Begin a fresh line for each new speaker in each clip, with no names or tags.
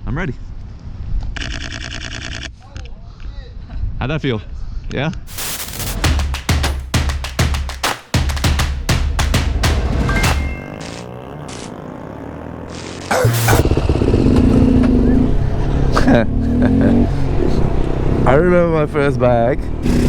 I'm ready. How'd that feel? Yeah? I remember my first bike.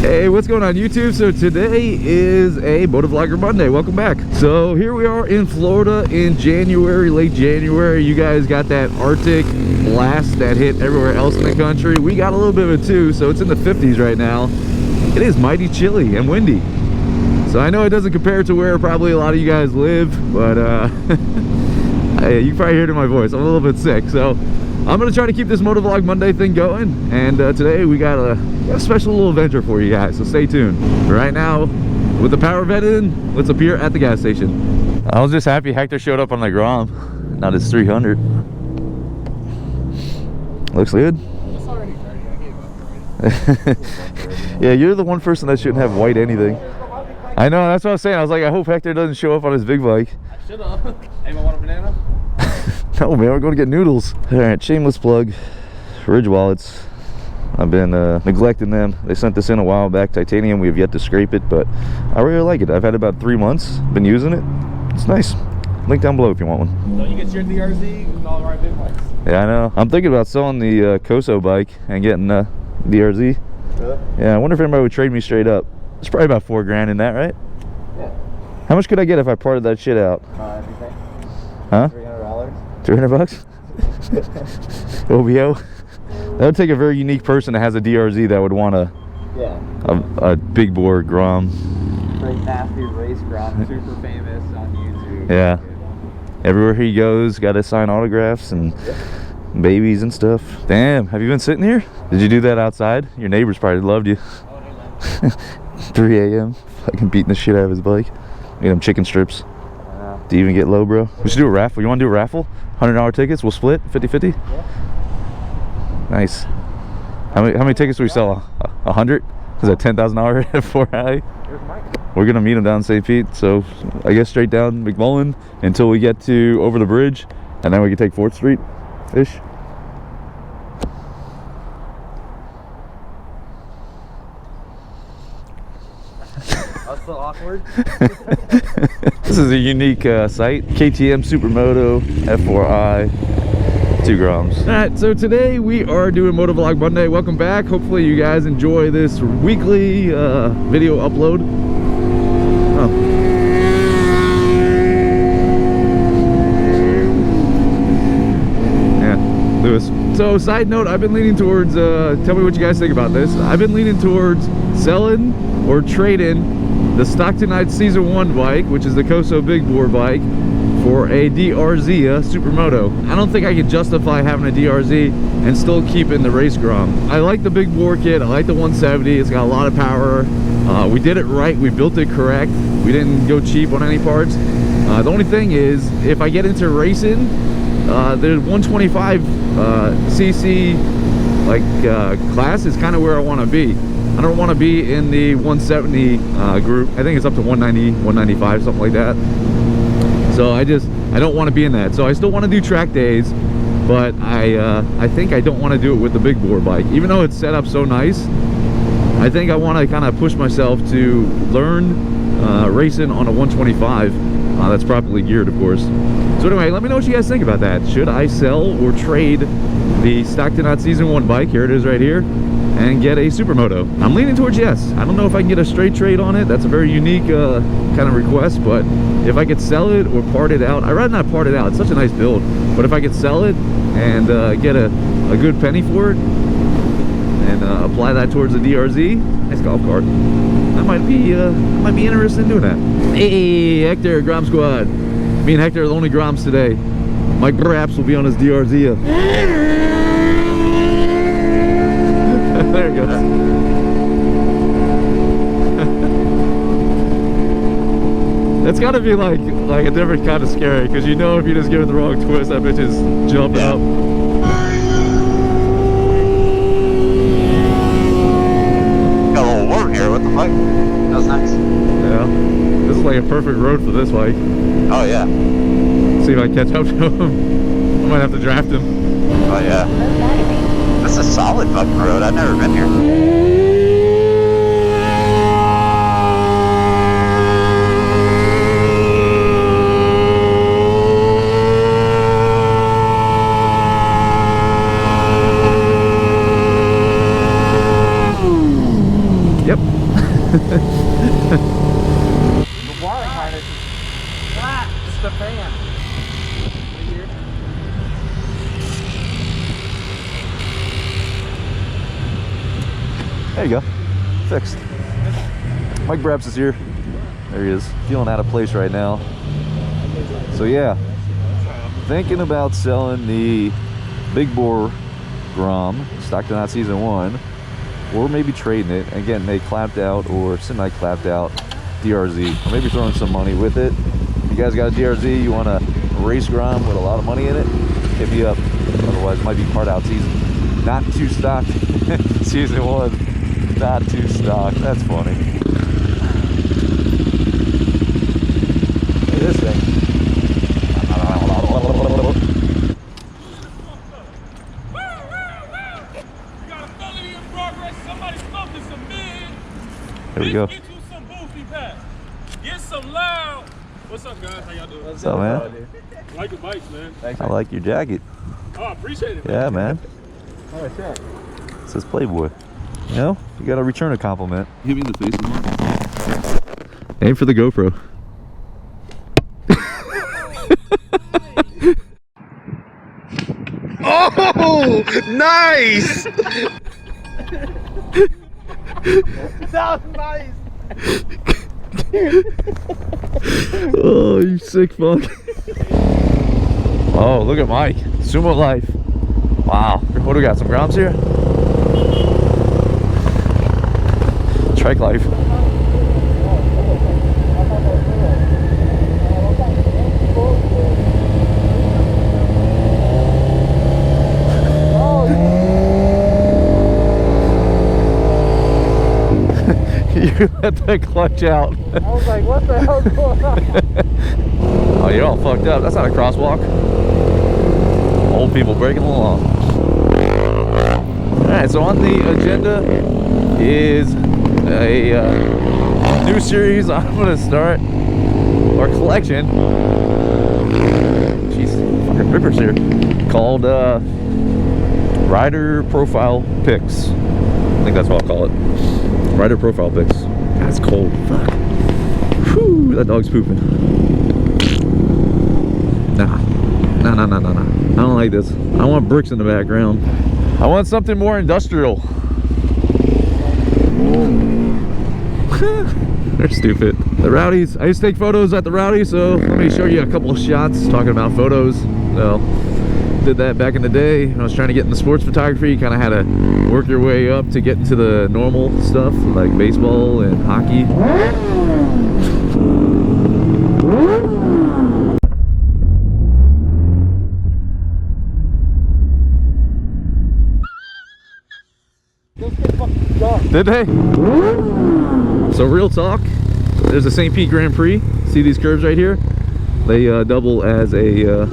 Hey, what's going on YouTube? So today is a Motovlogger Monday. Welcome back. So here we are in Florida in January, late January. You guys got that Arctic blast that hit everywhere else in the country. We got a little bit of it too, so it's in the 50s right now. It is mighty chilly and windy. So I know it doesn't compare to where probably a lot of you guys live, but you can probably hear it in my voice. I'm a little bit sick, so I'm gonna try to keep this Motovlog Monday thing going, and today we got a special little adventure for you guys, so stay tuned. Right now, with the power vent in, let's appear at the gas station. I was just happy Hector showed up on the Grom, not his 300. Looks good.
It's already dirty. I gave up already.
Yeah, you're the one person that shouldn't have white anything. I know, that's what I was saying. I was like, I hope Hector doesn't show up on his big bike.
I should have. Anyone want a banana?
No, man, we're going to get noodles. All right, shameless plug. Ridge wallets. I've been neglecting them. They sent this in a while back, titanium. We have yet to scrape it, but I really like it. I've had it about 3 months. Been using it. It's nice. Link down below if you want one.
Don't you get your DRZ and all the right big bikes?
Yeah, I know. I'm thinking about selling the KOSO bike and getting DRZ.
Really?
Yeah, I wonder if anybody would trade me straight up. It's probably about $4 grand in that, right?
Yeah.
How much could I get if I parted that shit out?
Anything?
Huh?
$300.
300 bucks? OBO? That would take a very unique person that has a DRZ that would want a big bore Grom.
Pretty nasty race Grom, super famous on YouTube.
Yeah. Everywhere he goes, got to sign autographs and babies and stuff. Damn, have you been sitting here? Did you do that outside? Your neighbors probably loved you. 3 a.m. Fucking beating the shit out of his bike. Get him chicken strips. Do you even get low, bro? We should do a raffle. You want to do a raffle? $100 tickets, we'll split 50-50.
Yeah.
Nice. How many tickets do we sell? 100? Is that $10,000 for high? We're gonna meet him down St. Pete, so I guess straight down McMullen until we get to over the bridge, and then we can take 4th Street ish.
That's so awkward.
This is a unique site. KTM Supermoto F4i 2 Groms. Alright, so today we are doing Motovlog Monday. Welcome back. Hopefully you guys enjoy this weekly video upload. Oh. Yeah, Lewis. So side note, I've been leaning towards, tell me what you guys think about this. I've been leaning towards selling or trading the Stockton Night Season 1 bike, which is the KOSO big bore bike, for a DRZ Supermoto. I don't think I could justify having a DRZ and still keeping the race Grom. I like the big bore kit. I like the 170. It's got a lot of power. We did it right. We built it correct. We didn't go cheap on any parts. The only thing is, if I get into racing, the 125 cc class is kind of where I want to be. I don't want to be in the 170 group. I think it's up to 190, 195, something like that. So I don't want to be in that. So I still want to do track days, but I think I don't want to do it with the big bore bike. Even though it's set up so nice, I think I want to kind of push myself to learn racing on a 125 that's properly geared, of course. So anyway, let me know what you guys think about that. Should I sell or trade the Stockton Night Season 1 bike? Here it is right here. And get a Supermoto? I'm leaning towards yes. I don't know if I can get a straight trade on it. That's a very unique kind of request, but if I could sell it or part it out, I'd rather not part it out. It's such a nice build. But if I could sell it and get a good penny for it and apply that towards the DRZ, nice golf cart. I might be interested in doing that. Hey, Hector, Grom Squad. Me and Hector are the only Groms today. Mike Braps will be on his DRZ. There it goes. It's gotta be like a different kind of scary, because you know if you just give it the wrong twist, that bitch is jumping up.
Got a little warm here, what the fuck? That was nice.
Yeah. This is like a perfect road for this bike.
Oh yeah.
See if I catch up to him. I might have to draft him.
Oh yeah. This is a solid fucking road. I've never been here.
Yep.
The wiring harness is flat. It's the fan.
There you go. Fixed. Mike Brabs is here. There he is. Feeling out of place right now. So yeah, thinking about selling the big bore Grom, stock to not season 1, or maybe trading it and getting a clapped out or semi-clapped out DRZ, or maybe throwing some money with it. If you guys got a DRZ, you want a race Grom with a lot of money in it, hit me up. Otherwise, it might be part out season. Not too stock season 1. Not too stock. That's funny. Look at this thing. There we go.
Get you some boofy pack. Get some loud. What's up, guys? How y'all doing?
What's up, man?
Like the bikes, man.
I like your jacket.
Oh, I appreciate it, man.
Yeah, man.
Oh, shit.
It says Playboy. You know, you gotta return a compliment. Hit me in the face. Aim for the GoPro.
Oh, nice!
That was nice.
Oh, you sick fuck. Oh, look at Mike. Sumo Life. Wow. What do we got? Some Groms here? Trike Life. You let the clutch out.
I was like, what the hell's going on?
Oh, you're all fucked up. That's not a crosswalk. Old people breaking the law. Alright, so on the agenda is a new series I'm going to start, or collection. Jeez, fucking rippers here. Called Rider Profile Pics. I think that's what I'll call it. Rider Profile Pics. God, it's cold. Fuck. Whew, that dog's pooping. Nah. Nah. I don't like this. I want bricks in the background. I want something more industrial. They're stupid. The Rowdies. I used to take photos at the Rowdy, so let me show you a couple of shots talking about photos. So, did that back in the day when I was trying to get into sports photography. You kind of had to work your way up to get into the normal stuff like baseball and hockey. Did they? So real talk, there's a St. Pete Grand Prix. See these curves right here? They double as a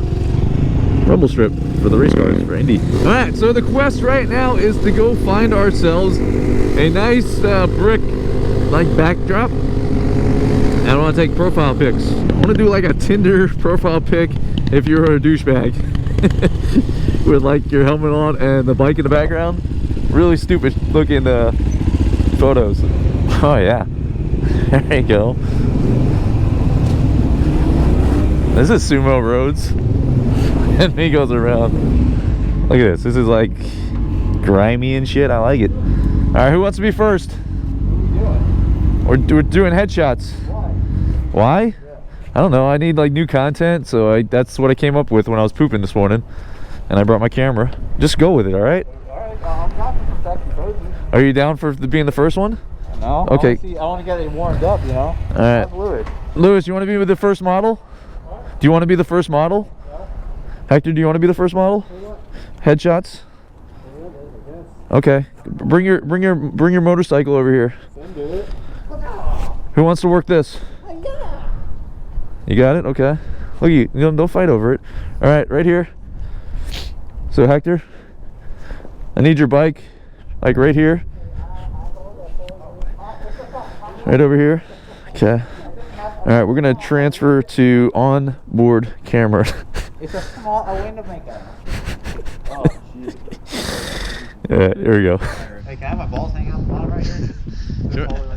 rumble strip for the race cars for Indy. All right, so the quest right now is to go find ourselves a nice brick like backdrop, and I want to take profile pics. I want to do like a Tinder profile pic if you're a douchebag with like your helmet on and the bike in the background. Really stupid looking photos. Oh yeah, there you go. This is Sumo Roads. And he goes around. Look at this. This is like grimy and shit. I like it. All right, who wants to be first? What are you doing? We're doing headshots. Why? Yeah. I don't know. I need like new content, so that's what I came up with when I was pooping this morning, and I brought my camera. Just go with it. All right.
All right. I'm down for perfection poses.
Are you down for being the first one?
No.
Okay.
I want to get it warmed up, you know.
All right. Lewis, you want to be with the first model? What? Do you want to be the first model? Hector, do you want to be the first model? Headshots? Okay. Bring your motorcycle over here. Who wants to work this? You got it? Okay. Look at you. Don't fight over it. All right, right here. So Hector, I need your bike, like right here. Right over here. Okay. All right, we're gonna transfer to onboard camera.
It's a window maker. Oh, jeez.
Yeah, there we go.
Hey, can I have my balls hanging out the bottom right here?
Sure.